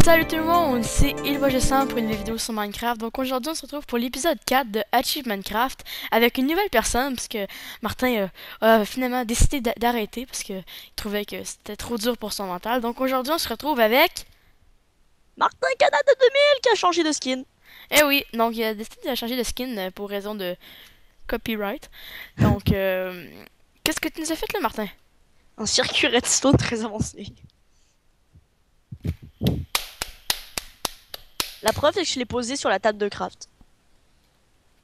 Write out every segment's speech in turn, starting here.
Salut tout le monde, c'est IlvaGessin pour une vidéo sur Minecraft. Donc aujourd'hui on se retrouve pour l'épisode 4 de Achievement Craft avec une nouvelle personne parce que Martin a finalement décidé d'arrêter parce qu'il trouvait que c'était trop dur pour son mental. Donc aujourd'hui on se retrouve avec... Martin Canada 2000 qui a changé de skin. Eh oui, donc il a décidé de changer de skin pour raison de copyright. Donc qu'est-ce que tu nous as fait là Martin? Un circuit redstone très avancé. La preuve c'est que je l'ai posé sur la table de craft.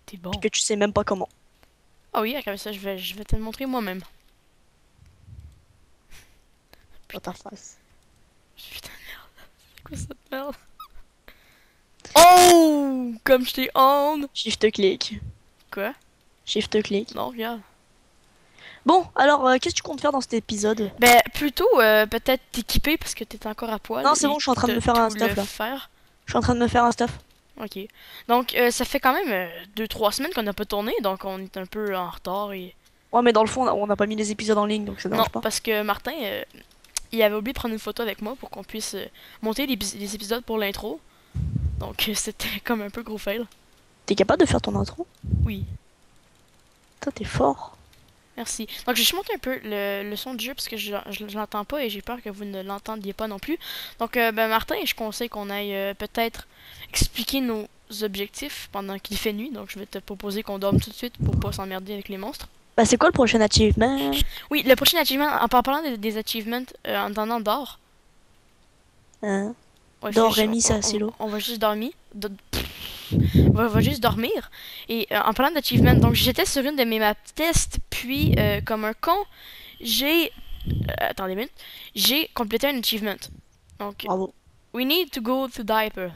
T'es bon. Puis que tu sais même pas comment. Ah oui, comme ça je vais te le montrer moi-même. Dans ta face. Putain de merde, c'est quoi cette merde? Oh! Comme je t'ai honte! Shift click. Quoi? Shift click. Non, regarde. Bon, alors qu'est-ce que tu comptes faire dans cet épisode? Ben, plutôt peut-être t'équiper parce que t'es encore à poil. Non, c'est bon, et je suis en train de te me faire un tout stuff le là. faire. Je suis en train de me faire un stuff. Ok. Donc, ça fait quand même 2-3 semaines qu'on n'a pas tourné, donc on est un peu en retard. Et... Ouais, mais dans le fond, on n'a pas mis les épisodes en ligne donc ça Non, dérange pas. parce que Martin, il avait oublié de prendre une photo avec moi pour qu'on puisse monter les épisodes pour l'intro. Donc, c'était comme un peu gros fail. T'es capable de faire ton intro? Oui. Toi, t'es fort. Merci. Donc, j'ai juste monté un peu le son du jeu parce que je l'entends pas et j'ai peur que vous ne l'entendiez pas non plus. Donc, ben, Martin, je conseille qu'on aille peut-être expliquer nos objectifs pendant qu'il fait nuit. Donc, je vais te proposer qu'on dorme tout de suite pour pas s'emmerder avec les monstres. Bah, c'est quoi le prochain achievement? Oui, le prochain achievement, en parlant des achievements, en attendant dors. Hein? Ouais, Rémi, ça, c'est l'eau. on va juste dormir. On va juste dormir. Et en parlant d'achievement, donc j'étais sur une de mes maps test, puis comme un con, j'ai... attendez une minute. J'ai complété un achievement. Donc, Bravo. we need to go to diaper.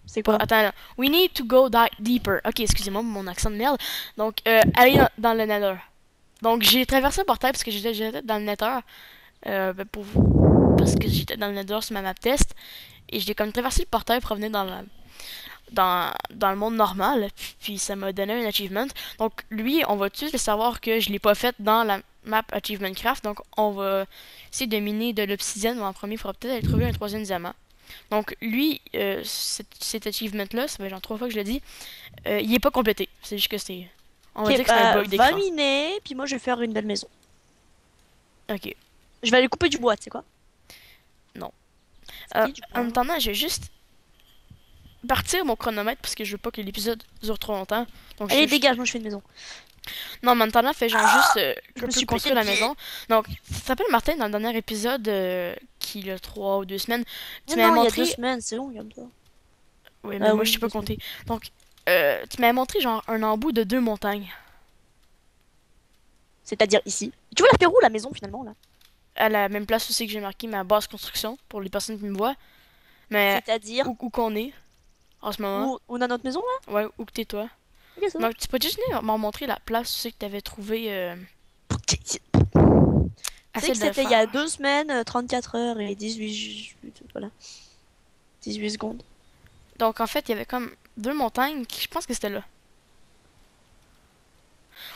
C'est quoi? Attends, là. We need to go deeper. Ok, excusez-moi mon accent de merde. Donc, aller dans le nether. Donc, j'ai traversé le portail parce que j'étais dans le nether. Ben, parce que j'étais dans le nether sur ma map test. Et j'ai comme traversé le portail pour revenir dans le monde normal. Puis ça m'a donné un achievement. Donc, lui, on va tout de suite savoir que je l'ai pas fait dans la map Achievement Craft. Donc, on va essayer de miner de l'obsidienne. En premier, il faudra peut-être aller trouver un troisième diamant. Donc, lui, cet achievement-là, ça fait genre 3 fois que je le dis, il est pas complété. C'est juste que c'est... On va dire que c'est un bug va d'écran. miner, puis moi je vais faire une belle maison. Ok, Je vais aller couper du bois, tu sais quoi? non. Du En bois. attendant, je vais juste partir mon chronomètre parce que je veux pas que l'épisode dure trop longtemps. Donc, Allez, dégage, moi je fais une maison. non, mais en attendant, fais genre juste Je un me peu suis construire pété la le pied. maison. Donc, ça s'appelle Martin dans le dernier épisode qui, il y a 3 ou 2 semaines, tu Mais m'as non, il y a montré... 2 semaines, c'est long comme ça. Oui, mais Ah moi, je oui, sais pas 2 semaines. compter. Donc, tu m'as montré genre un embout de 2 montagnes. C'est-à-dire ici. Tu veux la faire où la maison finalement là? À la même place aussi que j'ai marqué ma base construction pour les personnes qui me voient. Mais C'est-à-dire où qu'on est en ce moment. où on a notre maison là? Ouais, où que t'es toi. Ok, ça. Donc tu peux juste venir m'en montrer la place tu sais, que t'avais trouvé Tu sais assez que de c'était il y a faire. 2 semaines, 34 heures et 18... Voilà. 18 secondes. Donc en fait, il y avait comme 2 montagnes qui je pense que c'était là.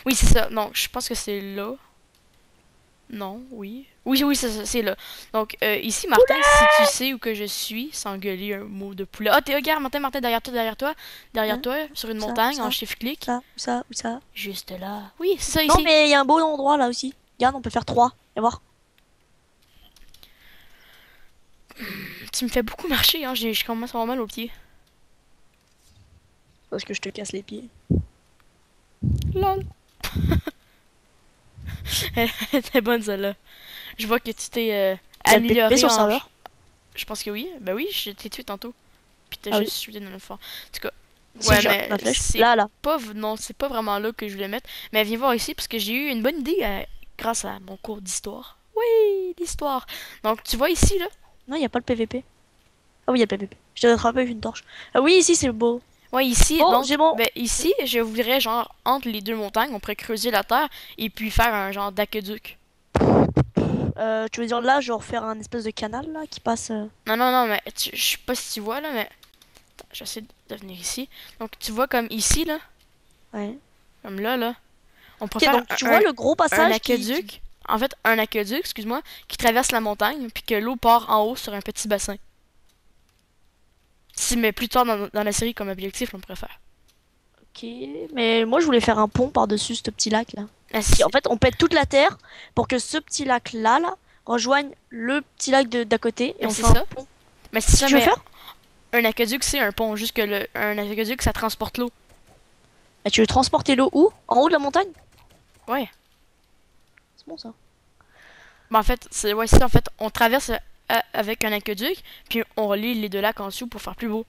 Oui, c'est ça. Donc je pense que c'est là. Non, oui. Oui, oui, c'est là. Donc ici, Martin, si tu sais où que je suis, sans gueuler un mot de poulet. Ah, t'es regarde, Martin, derrière Hein? toi, sur une Ça, montagne, en ça, shift-click. ça, ça, ou ça. Juste là. Oui, c'est ça Non ici. mais il y a un beau endroit là aussi. Regarde, on peut faire 3. Viens voir. Tu me fais beaucoup marcher, hein. Je commence à avoir mal aux pieds. Parce que je te casse les pieds. Lol. Elle était bonne celle-là. Je vois que tu t'es Il y a le PVP amélioré sur le en... serveur. Je pense que oui. Ben oui, je t'ai tué tantôt. Puis t'as Ah oui. juste shooté dans le fond. En tout cas, Si ouais, j'ai mais ma flèche. c'est Là, là. pas... Non, c'est pas vraiment là que je voulais mettre. Mais viens voir ici parce que j'ai eu une bonne idée grâce à mon cours d'histoire. Oui, l'histoire. Donc, tu vois ici, là? Non, il n'y a pas le PVP. Ah oui, il y a le PVP. Je te rattraper avec une torche. Ah oui, ici c'est beau. Ouais, ici, Bon, donc, j'ai mon... ben ici, je voudrais, genre, entre les deux montagnes, on pourrait creuser la terre et puis faire un genre d'aqueduc. tu veux dire là, genre faire un espèce de canal là qui passe... Non, non, non, mais je sais pas si tu vois, là, mais... Attends, j'essaie de venir ici. Donc, tu vois comme ici, là, Ouais. comme là, on pourrait Ok, faire donc tu vois le gros un passage aqueduc. En fait, un aqueduc, excuse-moi, qui traverse la montagne, puis que l'eau part en haut sur un petit bassin. Si, mais plus tard dans la série, comme objectif, on pourrait faire. Ok, mais moi je voulais faire un pont par-dessus ce petit lac là. Ah, Et en fait, on pète toute la terre pour que ce petit lac là rejoigne le petit lac d'à côté et mais on c'est fait un ça. pont. Mais si Tu veux jamais faire? un aqueduc, c'est un pont, juste que un aqueduc, ça transporte l'eau. Et tu veux transporter l'eau où? En haut de la montagne? Ouais. C'est bon ça. Ben, en fait, c'est ouais, si en fait, on traverse avec un aqueduc, puis on relie les deux lacs en dessous pour faire plus beau.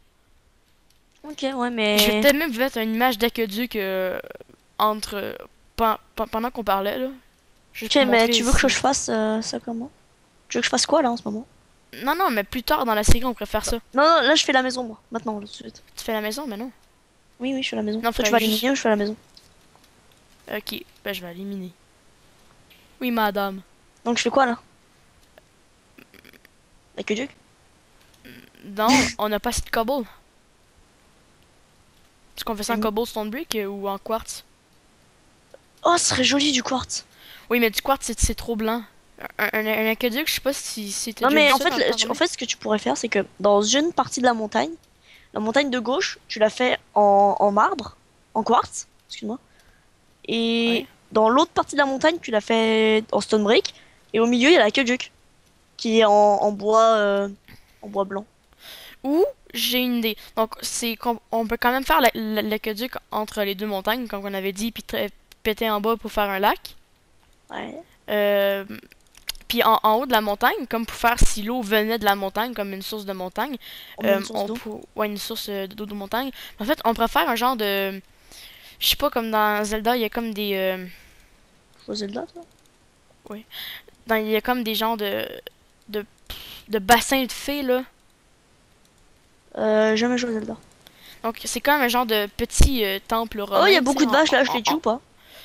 Ok, ouais, Je vais mais. peut-être même vous mettre une image d'aqueduc entre pendant qu'on parlait là. Juste Ok, pour mais montrer tu veux que je ici. fasse ça comment? Tu veux que je fasse quoi là en ce moment? Non, non, mais plus tard dans la série, on pourrait faire ça. Non, non, là je fais la maison moi. Maintenant, tout de suite. Tu fais la maison, mais non. Oui, oui, je fais la maison. Non, Toi tu faudrait vas juste. l'éliminer ou je fais la maison? Ok, ben je vais éliminer. Oui, madame. Donc je fais quoi là? Aqueduc? Non, on n'a pas assez de cobble. Est-ce qu'on fait ça en Mm. cobblestone brick ou en quartz? Oh, ce serait joli du quartz. Oui, mais du quartz, c'est trop blanc. Un aqueduc, je sais pas si t'as Non, déjà mais vu en ça fait, dans le temps en romain. fait, ce que tu pourrais faire, c'est que dans une partie de la montagne de gauche, tu la fais en marbre, en quartz, excuse-moi. Et Ouais. dans l'autre partie de la montagne, tu la fais en stone brick. Et au milieu, il y a l'aqueduc, qui est en bois blanc. Ou, j'ai une idée. Donc, c'est qu'on on peut quand même faire l'aqueduc entre les deux montagnes, comme on avait dit, puis péter en bas pour faire un lac. Ouais. Euh, Puis en haut de la montagne, comme pour faire si l'eau venait de la montagne, comme une source de montagne, On met une source d'eau. ouais, une source d'eau de montagne. En fait, on pourrait faire un genre de, je sais pas, comme dans Zelda, il y a comme des, Faut Zelda, toi? il y a comme des genres de, de bassins de fées là. Jamais joué à Zelda. Donc c'est comme un genre de petit temple Oh, il y romain, a tu sais, beaucoup de vaches là, je les tue ou pas?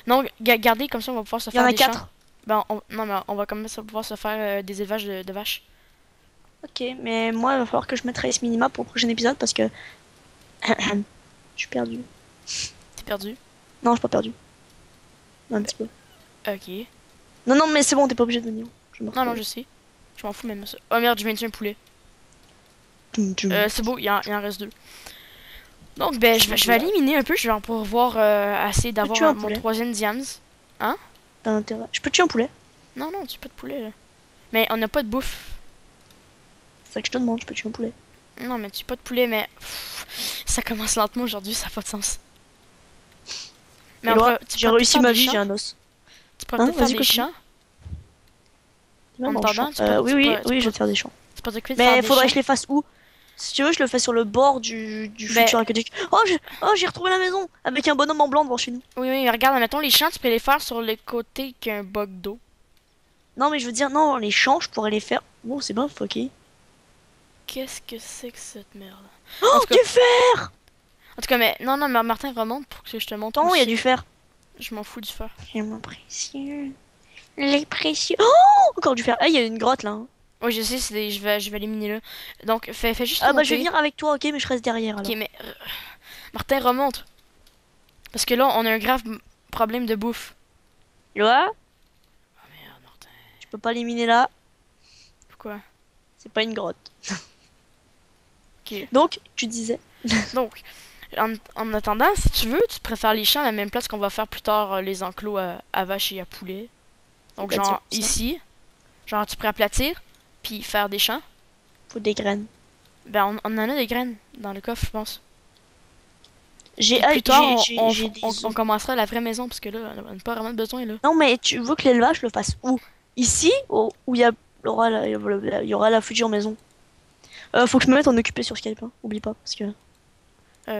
Non, regardez, comme ça on va pouvoir se Il y en faire a des champs. 4. Ben, non, mais on va quand même pouvoir se faire des élevages de vaches. Ok, mais moi, il va falloir que je mette Race Minima pour le prochain épisode parce que je suis perdu. T'es perdu? Non, je suis pas perdu. Un petit peu. Ok. Non, non, mais c'est bon, t'es pas obligé de venir. Je vais me Non, non, retrouver. je sais. Je m'en fous même de ça. Oh merde, je viens de tuer un poulet. Tum, tum. C'est beau, il en reste deux. Donc, ben, je vais Celui-là. éliminer un peu. Je vais en pouvoir essayer Je peux tuer un d'avoir mon poulet. troisième diams. T'as intérêt. Je peux tuer un poulet. Non, non, tu pas de poulet là. Mais on n'a pas de bouffe. C'est ça que je te demande, je peux tuer un poulet. Non, mais tu pas de poulet, mais pff, ça commence lentement aujourd'hui, ça n'a pas de sens. Mais Et on là, tu j'ai pourrais réussi peut-être ma faire des vie, j'ai champs. un os. Tu pourrais Hein, peut-être faire vas-y, des continue. champs. Même En dans le attendant, champ. Oui, oui, oui, je vais te faire des champs. tu pourrais t'occuper de Mais faire il des faudrait que champs. je les fasse où? Si tu veux, je le fais sur le bord du Ben, futur aqueduc. J'ai retrouvé la maison avec un bonhomme en blanc devant chez nous. oui, oui, regarde, mettons les champs, tu peux les faire sur les côtés qu'il y a un bug d'eau. Non, mais je veux dire, non, les champs, je pourrais les faire. Bon, c'est bien, ok. Qu'est-ce que c'est que cette merde? En Oh, tout cas, du fer! en tout cas, mais non, non, mais Martin, remonte pour que je te montre. Non, où il y a c'est. du fer. Je m'en fous du fer. J'ai mon précieux. Les précieux. Oh, encore du fer. Ah, il y a une grotte là, hein. Oui, je sais, je vais éliminer là. Donc, fais juste Ah, bah, je vais monter. venir avec toi, ok, mais je reste derrière alors. Ok, mais Martin, remonte. Parce que là, on a un grave problème de bouffe. Là, Oh merde, Martin. tu peux pas l'éliminer là. Pourquoi? C'est pas une grotte. Ok. Donc, tu disais. Donc, en attendant, si tu veux, tu préfères les champs à la même place qu'on va faire plus tard les enclos à vaches et à poulets. Donc, Aplatir genre tout ça. ici, genre tu pourrais aplatir, puis faire des champs. Faut des graines. Ben, on en a des graines dans le coffre, je pense. J'ai Puis plus tard, j'ai des on os. commencera la vraie maison, parce que là, on n'a pas vraiment besoin, là. Non, mais tu veux que l'élevage je le fasse où? Ici, où il y il y aura la future maison. Faut que je me mette en occupé sur Skype, hein. Oublie pas, parce que.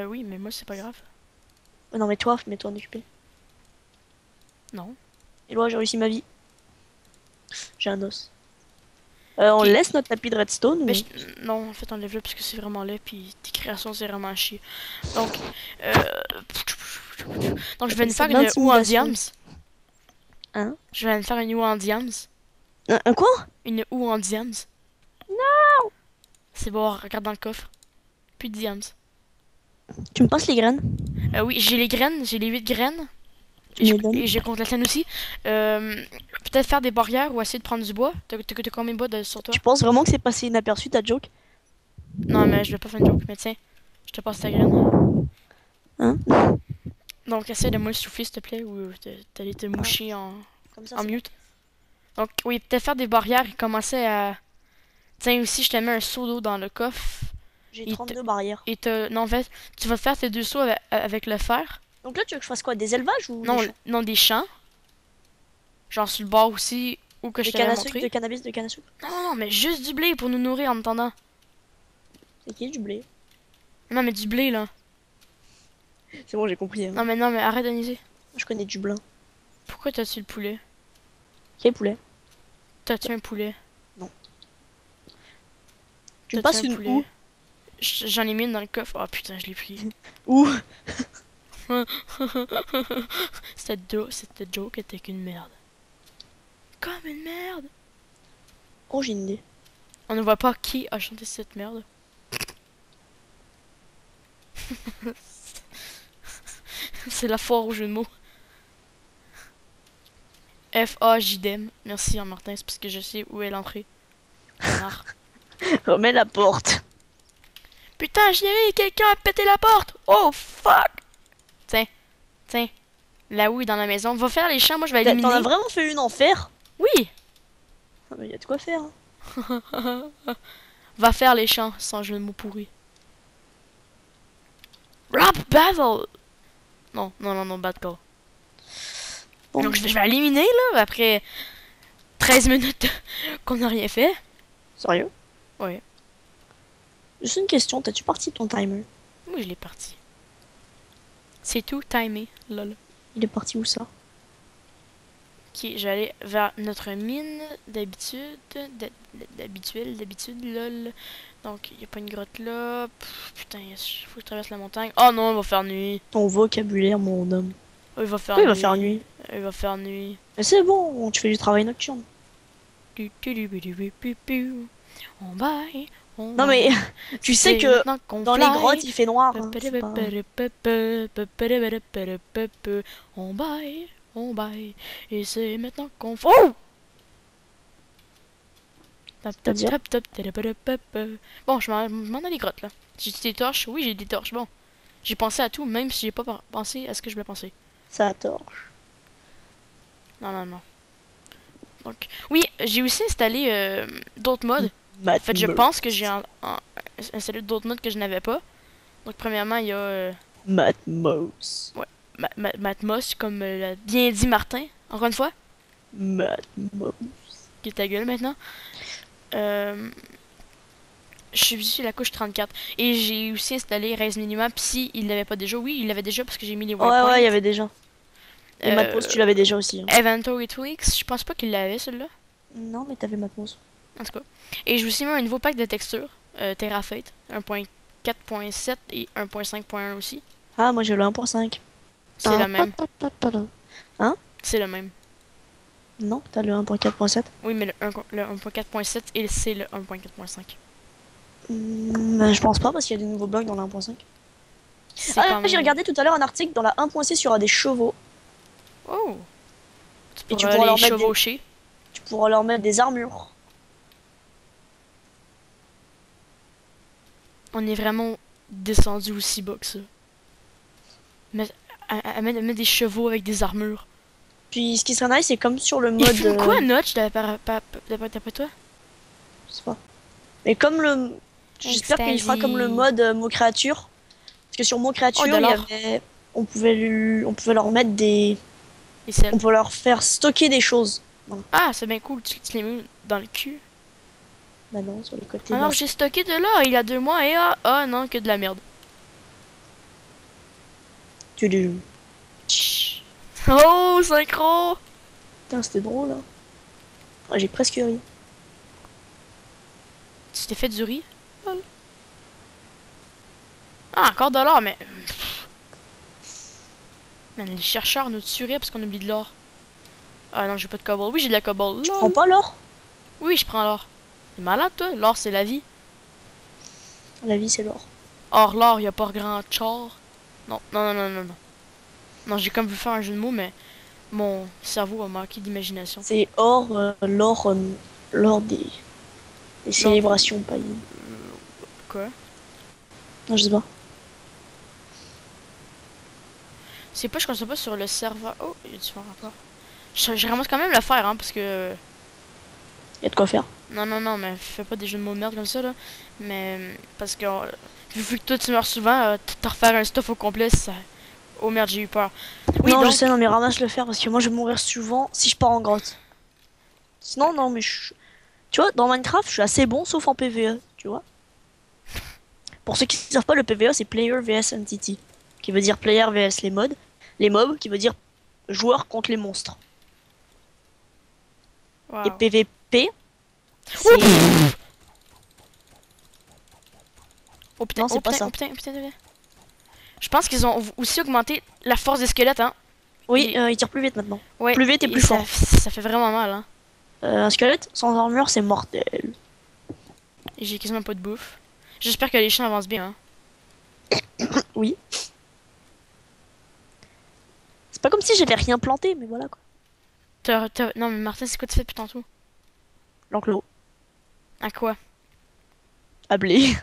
Oui, mais moi, c'est pas grave. Non, mais toi, mets-toi en occupé. Non. Et là, j'ai réussi ma vie. J'ai un os. On Ok. laisse notre tapis de redstone ou... Mais non, en fait, enlève-le parce que c'est vraiment laid, puis tes créations, c'est vraiment à chier. Donc, euh... donc je vais nous Ça faire une ou en d'intimidation. diams. Hein? Je vais nous faire une ou en diams. Un quoi? Une ou en diams. Non! C'est bon, regarde dans le coffre. Plus de diams. Tu me passes les graines? Oui, j'ai les graines, j'ai les 8 graines. Tu me les donnes? Et j'ai contre la tienne aussi. Peut-être faire des barrières ou essayer de prendre du bois. T'as combien de bois sur toi? Tu penses vraiment que c'est passé inaperçu ta joke? Non, mais je vais pas faire une joke, mais tiens, je te passe ta graine. Hein? Donc, essaie de moins le souffler, s'il te plaît, ou t'allais te Ah, moucher comme ça, en c'est bon. mute. Donc, oui, peut-être faire des barrières et commencer à. Tiens, aussi, je te mets un seau d'eau dans le coffre. J'ai Et te. 32 barrières. Non, en fait, tu vas te faire tes deux seaux avec le fer. Donc là, tu veux que je fasse quoi? Des élevages ou des Non, champs? non, des champs. Genre sur le bord aussi, où que De je canne t'avais à sucre, de montré. cannabis, de canne à sucre? Non, non, non, mais juste du blé pour nous nourrir en attendant. C'est qui du blé? Non, mais du blé, là. C'est bon, j'ai compris, hein. Non, mais arrête de niaiser. Je connais du blin. Pourquoi t'as-tu le poulet? Quel poulet? T'as-tu un poulet? Non. Tu me T'as-tu passes un une poulet? où? J'en ai mis une dans le coffre. Oh putain, je l'ai pris. Où? Cette joke était qu'une merde. Comme une merde. Oh, j'ai une idée. On ne voit pas qui a chanté cette merde. C'est la foire au jeu de mots. F-A-J-D-M. Merci, hein, Martin, c'est parce que je sais où est l'entrée. Connard. Remets la porte. Putain, chérie, quelqu'un a pété la porte. Oh, fuck. Tiens, tiens. Là où est dans la maison. Va faire les champs, moi je vais T'en as éliminer. vraiment fait une en fer? Oui. Ah, mais y a de quoi faire, hein. Va faire les champs, sans jeu de mots pourri. Rap battle. Non, non, non, non, bad call. Bon, Donc je vais éliminer là, après 13 minutes qu'on n'a rien fait. sérieux? Ouais, Juste une question, t'as-tu parti ton timer? oui, je l'ai parti. C'est tout timé, lol. Il est parti où ça? Ok, je vais aller vers notre mine d'habitude. D'habitude, lol. Donc, il n'y a pas une grotte là. Pff, putain, il faut que je traverse la montagne. Oh non, il va faire nuit. Ton vocabulaire, mon homme. Oh, il va faire Pourquoi il nuit. va faire nuit? Il va faire nuit. Mais c'est bon, tu fais du travail nocturne. On baille, on Non mais, baille. tu sais C'est que maintenant qu'on dans les fly. grottes, il fait noir. Hein, c'est pas... On baille, et c'est maintenant qu'on... Oh! C'est-à-dire? Bon, je m'en ai des grottes, là. J'ai des torches? Oui, j'ai des torches, bon. J'ai pensé à tout, même si j'ai pas pensé à ce que je voulais penser. Ça torche. Non, non, non. Donc, oui, j'ai aussi installé d'autres mods. En fait, je pense que j'ai installé d'autres mods que je n'avais pas. Donc, premièrement, il y a... Matmos. Ouais, Matmos, comme l'a bien dit Martin, encore une fois. Matmos. Qui est ta gueule maintenant. Je suis sur la couche 34. Et j'ai aussi installé Res Minimap. Si il l'avait pas déjà, oui, il l'avait déjà parce que j'ai mis les Ouais, waypoints. ouais, il y avait déjà. Et Euh, Matmos, tu l'avais déjà aussi. Hein. Inventory Tweaks, je pense pas qu'il l'avait celui-là. Non, mais t'avais Matmos. En tout cas. Et j'ai aussi mis un nouveau pack de textures. Terrafate 1.4.7 et 1.5.1 aussi. Ah, moi j'ai le 1.5. C'est le même. Hein? C'est le même. Non, t'as le 1.4.7. Oui, mais le 1.4.7 et c'est le 1.4.5. Je pense pas parce qu'il y a des nouveaux bugs dans la 1.5. C'est Ah, quand même... j'ai regardé tout à l'heure un article dans la 1.6 sur des chevaux. Oh! Tu Et tu pourras pourras les leur mettre chevaucher. Tu pourras leur mettre des armures. On est vraiment descendu aussi bas que ça. Mais à mettre des chevaux avec des armures. Puis ce qui serait nice, c'est comme sur le Il mode. fume quoi, Notch, d'après toi? Je sais pas. Mais comme le. J'espère qu'il fera comme le mode mot créature. Parce que sur mot créature, Oh, de il y l'or. avait. On pouvait leur mettre des. Et celle. On pouvait leur faire stocker des choses. Voilà. Ah, c'est bien cool, tu les mets dans le cul. Bah non, sur les côtés. Alors j'ai stocké de l'or il y a 2 mois et ah non, que de la merde. Tu les. Oh, synchro! Putain, c'était drôle là. Ah, j'ai presque ri. Tu t'es fait du riz? Ah, encore de l'or, mais... Man, les chercheurs nous tueraient parce qu'on oublie de l'or. Ah non, j'ai pas de cobble. Oui, j'ai de la cobble. Tu prends pas l'or? Oui, je prends l'or. T'es malade, toi? L'or, c'est la vie. La vie, c'est l'or. Or, l'or, y a pas grand char. Non, non, non, non, non, non. Non, j'ai comme voulu faire un jeu de mots, mais mon cerveau a manqué d'imagination. C'est l'or des célébrations païennes. Quoi? Non, je sais pas. C'est pas, je consomme pas sur le serveur. Oh, il y a différents rapports. Je ramasse quand même l'affaire, hein, parce que. Y a de quoi faire. Non, non, non, mais fais pas des jeux de mots de merde comme ça, là. Mais. Parce que. Vu que toi tu meurs souvent, te refaire un stuff au complet, ça. Oh merde, j'ai eu peur. Oui, Non, je donc. sais, non, mais ramasse le faire parce que moi je vais mourir souvent si je pars en grotte. Sinon, non, mais tu vois, dans Minecraft, je suis assez bon sauf en PvE, tu vois. Pour ceux qui ne savent pas, le PvE c'est Player vs Entity, qui veut dire Player vs les mods, les mobs, qui veut dire joueur contre les monstres. Et Waouh. PvP, Oh, c'est... oh putain, Non, oh c'est pas putain, ça. oh putain, oh putain, oh putain. Je pense qu'ils ont aussi augmenté la force des squelettes, hein. Oui, Et, il tire plus vite maintenant. ouais, Plus vite et et plus ça, fort. ça fait vraiment mal, hein. Un squelette sans armure, c'est mortel. Et j'ai quasiment pas de bouffe. J'espère que les chiens avancent bien, hein. Oui. C'est pas comme si j'avais rien planté, mais voilà quoi. Non, mais Martin, c'est quoi tu fais depuis tantôt? L'enclos. À quoi? À blé.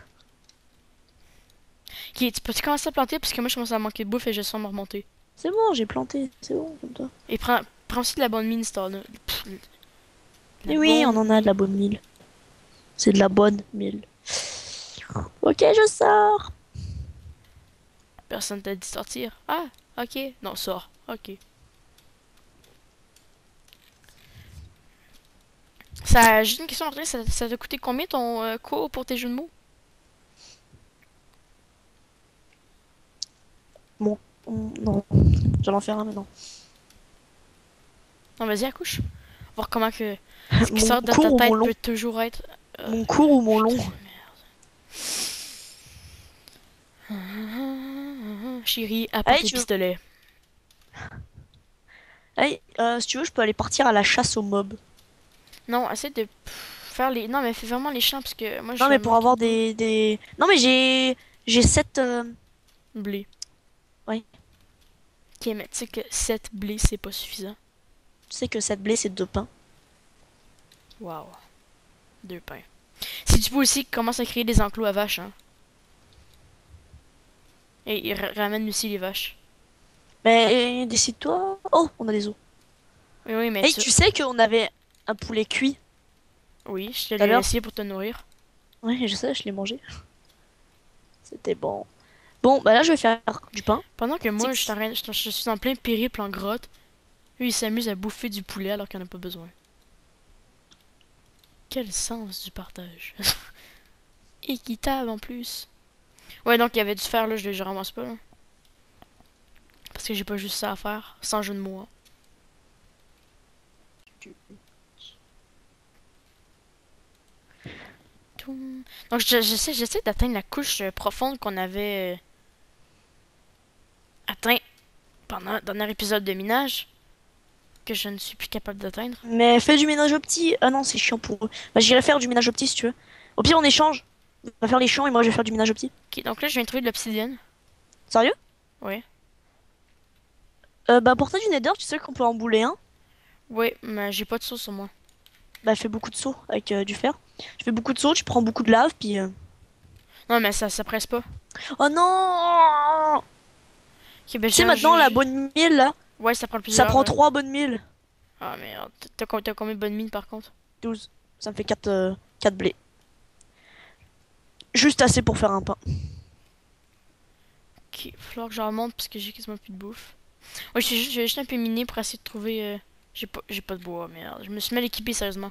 Ok, tu peux-tu commencer à planter? Parce que moi, je commence à manquer de bouffe et je sens me remonter. C'est bon, j'ai planté. C'est bon, comme toi. Et prends aussi de la bonne mine, Star. La Et oui, on bonne en a de la mine. bonne mille. C'est de la bonne mille. Ok, je sors. Personne t'a dit sortir. Ah, ok. Non, sors. Ok. J'ai une question, Martin. Ça t'a coûté combien ton cours pour tes jeux de mots? Bon, non. J'allais en faire un maintenant. Non, vas-y, accouche. Voir comment que ce qui Mon sort de ta court ou mon tête long? peut toujours être. Mon court ou mon long? Putain, merde. Chérie, apporte Allez, tes tu veux... pistolets. Allez, si tu veux, je peux aller partir à la chasse aux mobs. Non, essaie de faire les. Non, mais fais vraiment les champs parce que moi Non, je mais pour manque de avoir bouffe. des... Non, mais j'ai 7... Blé. Ouais, Ok, mais tu sais que 7 blés c'est pas suffisant. tu sais que 7 blés, c'est 2 pains. Waouh. 2 pains. Si tu peux aussi, commence à créer des enclos à vaches, hein. Et il ramène aussi les vaches. Mais décide-toi. Oh, on a des os. Oui, oui, mais Hey, tu. tu sais qu'on avait un poulet cuit Oui, je te tout à l'ai l'heure? laissé pour te nourrir. Ouais, je sais, je l'ai mangé. C'était bon. Bon, bah là, je vais faire du pain. Pendant que C'est moi, que... je suis en plein périple en grotte, eux ils s'amusent à bouffer du poulet alors qu'il n'y en a pas besoin. Quel sens du partage. Équitable en plus. Ouais, donc il y avait du fer là, je ramasse pas là. Parce que j'ai pas juste ça à faire, sans jeu de mots, hein. Toum. Donc j'essaie d'atteindre la couche profonde qu'on avait atteint pendant le dernier épisode de minage, que je ne suis plus capable d'atteindre. Mais fais du ménage au petit. Ah non, c'est chiant pour eux. Bah, j'irai faire du ménage au petit si tu veux. Au pire, on échange. On va faire les champs et moi, je vais faire du ménage au petit. Ok, donc là je viens de trouver de l'obsidienne. Sérieux? Ouais. Bah, pour toi, du nether, tu sais qu'on peut en bouler un. Ouais, mais j'ai pas de sauce sur moi. Bah, fais beaucoup de sauts avec du fer. Tu fais beaucoup de sauts, tu prends beaucoup de lave, puis... Non, mais ça presse pas. Oh non! Ok, ben Tu sais, maintenant, la bonne mille, là, ouais, ça prend ça plusieurs. prend 3 bonnes milles. Ah merde, t'as combien de bonnes mines par contre? 12. Ça me fait 4 blés. Juste assez pour faire un pain. Ok, il va falloir que je remonte parce que j'ai quasiment plus de bouffe. Ouais, je vais juste un peu miner pour essayer de trouver. J'ai pas de bois, merde. Je me suis mal équipé sérieusement.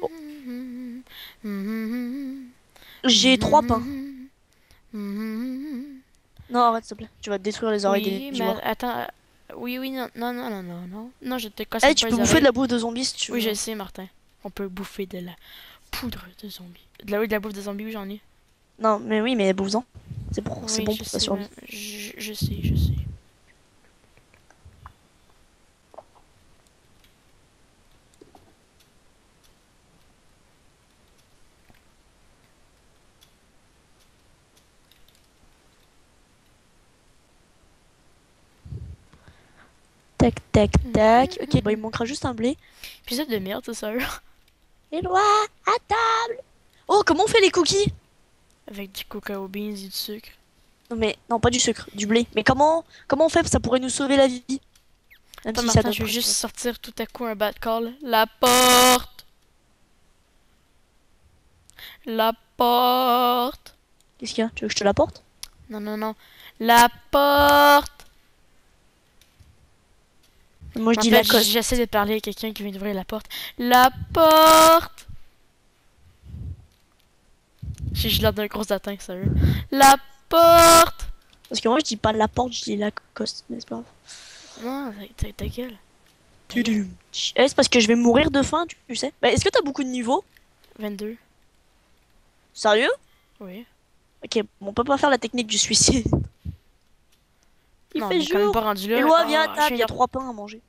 Bon. J'ai 3 pains. Non, arrête, s'il te plaît. Tu vas détruire les oreilles Oui, des mais viewers. attends. Oui, oui, non, non, non, non, non, non. Non, je te casse Eh, tu pas peux les bouffer de oreilles. la bouffe de zombies si tu Oui, je veux. sais, Martin. On peut bouffer de la poudre de zombie. De la bouffe de zombie, oui, j'en ai. Non, mais oui, mais bouffe-en. C'est Oui, bon je pour ta sais, mais survie. je sais, je sais. Tac, tac, tac. Ok, bah il me manquera juste un blé. Épisode de merde, c'est ça. Éloi, à table. Oh, comment on fait les cookies? Avec du cacao beans et du sucre. Non mais, non, pas du sucre, du blé. Mais comment on fait? Ça pourrait nous sauver la vie. Même Attends, si ça Martin, donne je vais presque juste rien. sortir tout à coup un bad call. La porte! La porte! Qu'est-ce qu'il y a? Tu veux que je te l'apporte? Non, non, non. La porte! Moi je En dis fait, Lacoste. j'essaie de parler à quelqu'un qui vient d'ouvrir la porte. La porte! J'ai l'air d'un gros atteint, sérieux. La porte! Parce que moi je dis pas la porte, je dis Lacoste. Mais c'est pas grave. Non, ta gueule. Tudum. C'est parce que je vais mourir de faim, tu sais. Bah, est-ce que t'as beaucoup de niveaux? 22. Sérieux? Oui. Ok, bon, on peut pas faire la technique du suicide. Il Non, on fait est quand même pas jour. rendu là. Éloi, viens à Oh, table, il y a 3 pains à manger.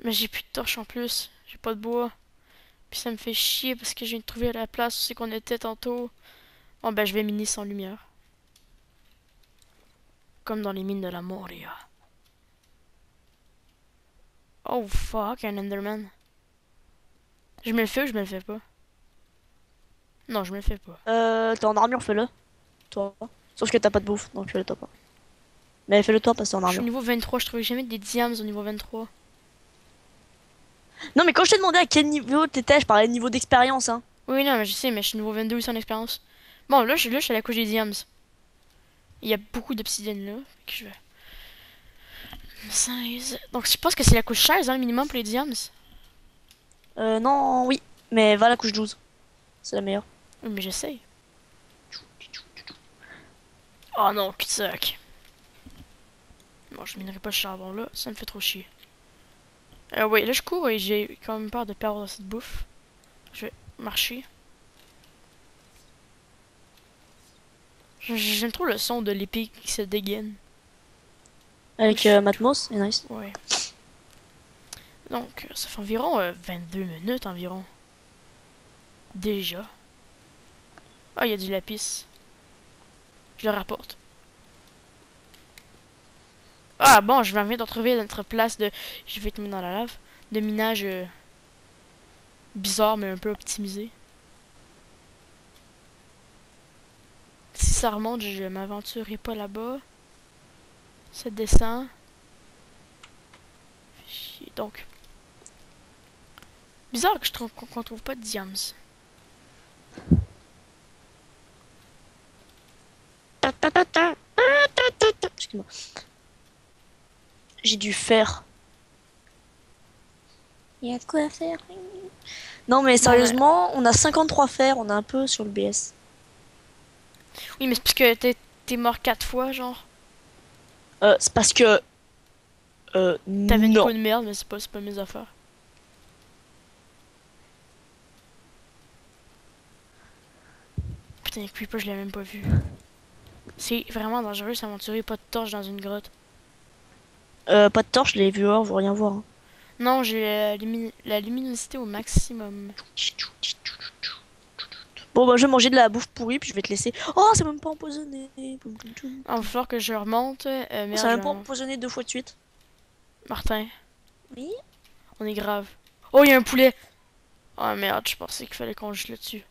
Mais j'ai plus de torche en plus. J'ai pas de bois. Puis ça me fait chier parce que je viens de trouver la place où c'est qu'on était tantôt. Oh ben je vais miner sans lumière. Comme dans les mines de la Moria. Oh fuck, un Enderman. Je me le fais ou je me le fais pas? Non, je me le fais pas. T'es en armure, fais-le. Toi. Sauf que t'as pas de bouffe, donc fais-le toi pas. Mais fais-le toi parce que t'es en Je suis au armure. niveau 23, je trouvais jamais des diams au niveau 23. Non, mais quand je t'ai demandé à quel niveau t'étais, je parlais de niveau d'expérience, hein. Oui, non, mais je sais, mais je suis niveau 22 sans expérience. Bon, là, je suis à la couche des diams. Il y a beaucoup d'obsidienne là. Fait que je vais... 16. Donc je pense que c'est la couche 16, hein, le minimum pour les diams. Non, oui. Mais va à la couche 12. C'est la meilleure. Oui, mais j'essaye. Oh non, cul-de-sac. Bon, je minerai pas le charbon là, ça me fait trop chier. Oui, là je cours et j'ai quand même peur de perdre cette bouffe. Je vais marcher. J'aime trop le son de l'épée qui se dégaine. Avec Matmos, c'est nice. Ouais. Donc, ça fait environ 22 minutes environ. Déjà. Ah, il y a du lapis. Je le rapporte. Ah bon, je viens de retrouver notre place de... Je vais te mettre dans la lave. De minage bizarre mais un peu optimisé. Si ça remonte, je m'aventurerai pas là-bas. Ça descend. Chier. Donc. Bizarre que je trouve qu'on trouve pas de diams. Excuse-moi. J'ai du fer. Il y a de quoi faire. Non, mais sérieusement, on a 53 fers, on est un peu sur le BS. Oui, mais c'est parce que t'es mort 4 fois, genre. C'est parce que. T'avais une Non. peau de merde, mais c'est pas mes affaires. Putain, Creeper, je l'ai même pas vu. C'est vraiment dangereux s'aventurer pas de torche dans une grotte. Pas de torche, les viewers vont rien voir, hein. Non, j'ai la luminosité au maximum. Bon, bah, je vais manger de la bouffe pourrie, puis je vais te laisser. Oh, c'est même pas empoisonné. Ah, il va falloir que je remonte. Merde, C'est même pas empoisonné 2 fois de suite. Martin, Oui. on est grave. Oh, il y a un poulet! Oh merde, je pensais qu'il fallait qu'on juste le tue.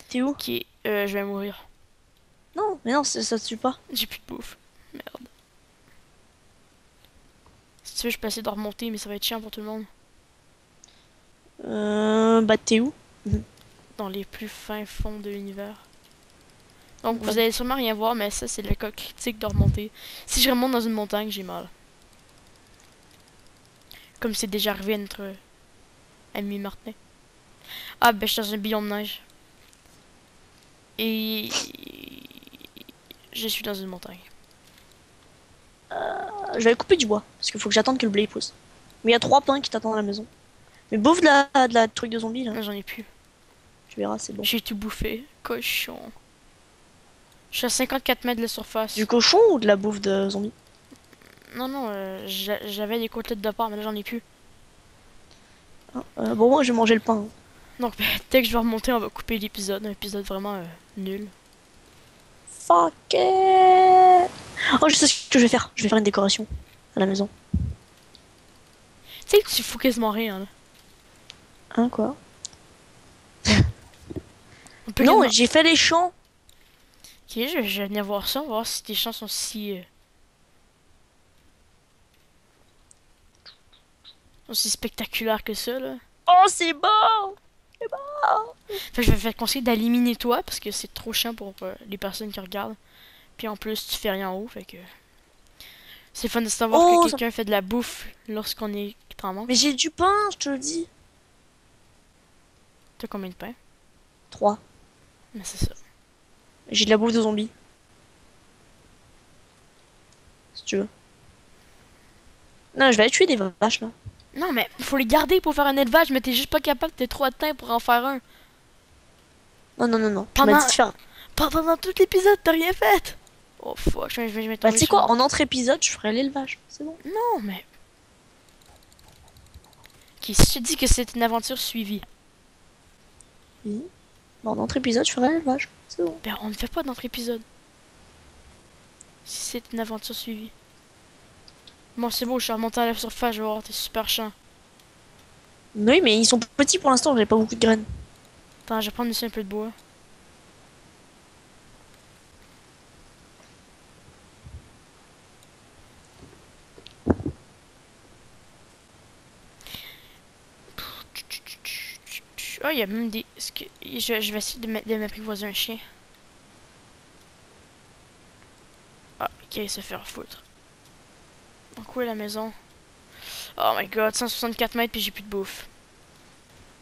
T'es où? Ok, je vais mourir. Non, mais non, ça te tue pas. J'ai plus de bouffe. Merde. Si tu veux, je peux essayer de remonter, mais ça va être chiant pour tout le monde. Bah, t'es où? Dans les plus fins fonds de l'univers. Donc, vous allez sûrement rien voir, mais ça, c'est le cas critique de remonter. Si je remonte dans une montagne, j'ai mal. Comme c'est déjà arrivé à notre ami Martin. Ah, ben, je suis dans un biome de neige. Et... je suis dans une montagne. Je vais couper du bois, parce qu'il faut que j'attende que le blé pousse. Mais il y a 3 pains qui t'attendent à la maison. Mais bouffe de la truc de zombie, là. Non, j'en ai plus. Tu verras, c'est bon. J'ai tout bouffé. Cochon. Je suis à 54 mètres de la surface. Du cochon ou de la bouffe de zombie? Non, non, j'avais des côtelettes de porc, mais là, j'en ai plus. Bon, moi, je vais manger le pain, hein. Donc, ben, dès que je vais remonter, on va couper l'épisode. Un épisode vraiment nul. Fuck it. Oh, je sais ce que je vais faire. Je vais faire une décoration à la maison. Tu sais que tu fous quasiment rien, là. Hein, quoi? On peut Non, quasiment... j'ai fait les champs. Ok, je vais venir voir ça, voir si tes champs sont si... aussi spectaculaires que ça, là. Oh, c'est beau! C'est beau! Fait que je vais te conseiller d'éliminer toi, parce que c'est trop chiant pour les personnes qui regardent. Puis en plus, tu fais rien en haut, fait que... C'est fun de savoir que Oh, quelqu'un fait de la bouffe lorsqu'on est en manque. mais j'ai du pain, je te le dis. T'as combien de pain? 3. Mais c'est ça. J'ai de la bouffe de zombies. Si tu veux. Non, je vais aller tuer des vaches, là. Non, mais faut les garder pour faire un élevage, mais t'es juste pas capable, t'es trop atteint pour en faire un. Non, non, non, non. Tu m'as Pendant, dit de faire... pendant tout l'épisode, t'as rien fait. Oh fuck, je vais Bah, tomber tu sais sur quoi, moi. en entre épisode, je ferai l'élevage. C'est bon. Non, mais... Ok, si je te dis que c'est une aventure suivie, Oui. Bah, en entre épisode, je ferai l'élevage. C'est bon. ben on ne fait pas notre épisode. Si c'est une aventure suivie. Bon, c'est beau, je suis remonté à la surface, je vais voir, t'es super chiant. Oui, mais ils sont petits pour l'instant, j'ai pas beaucoup de graines. Attends, je vais prendre aussi un peu de bois. Oh, il y a même des... Je vais essayer de m'apprivoiser un chien. Ah, ok, il se fait foutre. Donc où est la maison? Oh my god, 164 mètres puis j'ai plus de bouffe.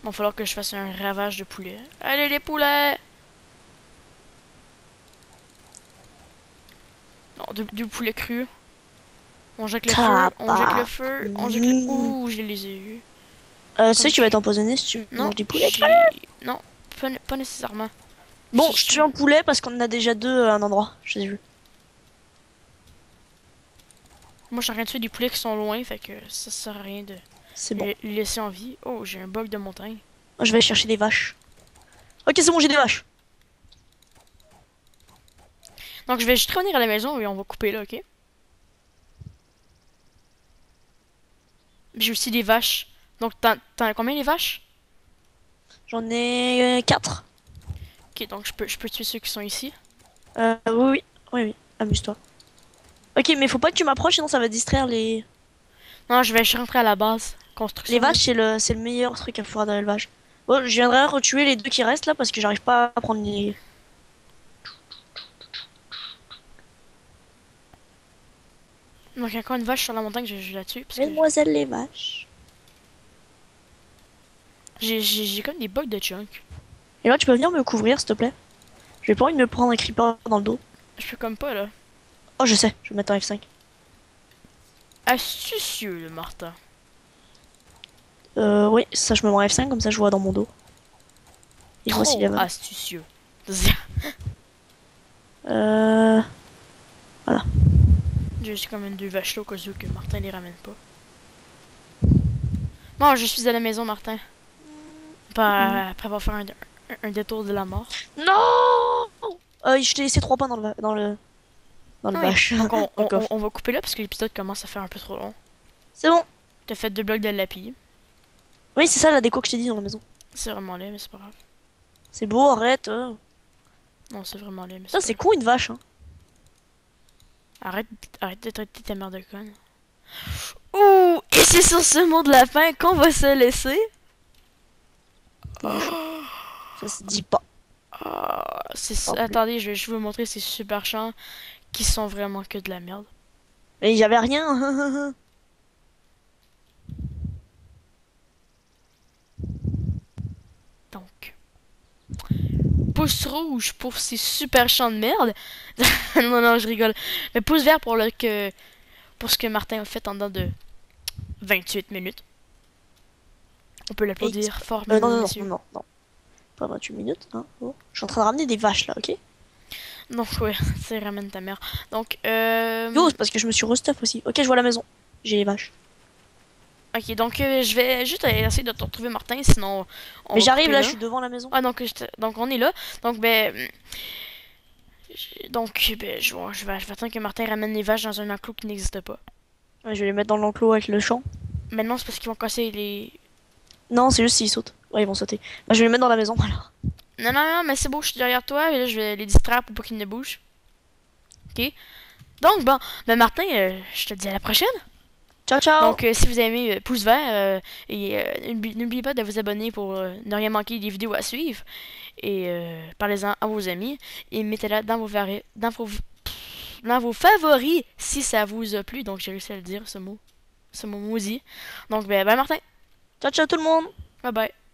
Bon, il va falloir que je fasse un ravage de poulet. Allez les poulets! Non, du poulet cru. On jette le feu, on jette le feu, on jette le... Ouh, je les ai eus. Tu sais que tu vas être empoisonné si tu Non, manges des poulets. non, pas nécessairement. Bon, je tue un poulet parce qu'on en a déjà deux à un endroit. Je les ai vus. Moi, je suis en train de tuer des poulets qui sont loin, fait que ça sert à rien de C'est bon. les laisser en vie. Oh, j'ai un bug de montagne. Je vais chercher des vaches. Ok, c'est bon, j'ai des vaches. Donc, je vais juste revenir à la maison et on va couper là, ok? J'ai aussi des vaches. Donc, t'en as combien les vaches? J'en ai 4. Ok, donc je peux tuer ceux qui sont ici. Oui, oui, oui, oui. Amuse-toi. Ok, mais faut pas que tu m'approches, sinon ça va distraire les... Non, je vais juste rentrer à la base. Construction. Les vaches, c'est le meilleur truc à pouvoir dans l'élevage. Bon, je viendrai retuer les deux qui restent là parce que j'arrive pas à prendre les... Donc, il y a encore une vache sur la montagne, je la tue. Parce que Mesdemoiselles les vaches. j'ai comme des bugs de junk. Et là, tu peux venir me couvrir, s'il te plaît? J'ai pas envie de me prendre un creeper dans le dos. Je peux comme pas, là. Oh, je sais, je vais mettre un F5. Astucieux, le Martin. Oui, ça, je me mets en F5, comme ça je vois dans mon dos. Et je vois s'il y Trop a... astucieux. Euh... J'ai juste comme une deux vaches là au cas où que Martin les ramène pas. Bon, je suis à la maison, Martin. Pas après avoir fait un détour de la mort. Non! Je t'ai laissé 3 pains dans le Ah oui. vache. Donc Dans le coffre. on va couper là parce que l'épisode commence à faire un peu trop long. C'est bon. T'as fait 2 blocs de lapis. Oui, c'est ça la déco que je t'ai dit dans la maison. C'est vraiment laid, mais c'est pas grave. C'est beau, arrête. Non, c'est vraiment laid, mais Ça, c'est c'est pas con une vache. Hein. grave. Arrête de traiter ta mère de conne. Ouh! Et c'est sur ce mot de la fin qu'on va se laisser. Ça se dit pas. Attendez, je vais vous montrer ces super champs qui sont vraiment que de la merde. Mais j'avais rien. Donc, pouce rouge pour ces super champs de merde. Non, non, je rigole. Mais pouce vert pour pour ce que Martin a fait en dedans de 28 minutes. On peut l'applaudir fort, Non, mesdames et non, non, messieurs. non, non. Pas 28 minutes. Hein. Oh. Je suis en train de ramener des vaches là, ok? Donc, ouais, c'est ramène ta mère. Donc, Yo, c'est parce que je me suis restuff aussi. Ok, je vois la maison. J'ai les vaches. ok, donc je vais juste essayer de te retrouver, Martin, sinon on Mais va j'arrive couper là, je suis devant la maison. Ah, donc on est là. Donc, ben... je vais attendre que Martin ramène les vaches dans un enclos qui n'existe pas. Ouais, je vais les mettre dans l'enclos avec le champ. Maintenant, c'est parce qu'ils vont casser les... Non, c'est juste s'ils sautent. Ouais, ils vont sauter. Bah, je vais les mettre dans la maison alors. Non, non, non, mais c'est beau, je suis derrière toi, et là, je vais les distraire pour pas qu'ils ne bougent. Ok? Donc, bon, ben Martin, je te dis à la prochaine. Ciao, ciao! Donc, si vous aimez, pouce vert, et n'oubliez pas de vous abonner pour ne rien manquer des vidéos à suivre. Et parlez-en à vos amis, et mettez-la dans vos favoris si ça vous a plu. Donc, j'ai réussi à le dire, ce mot maudit. Donc, ben Martin, Ciao, ciao tout le monde! bye bye.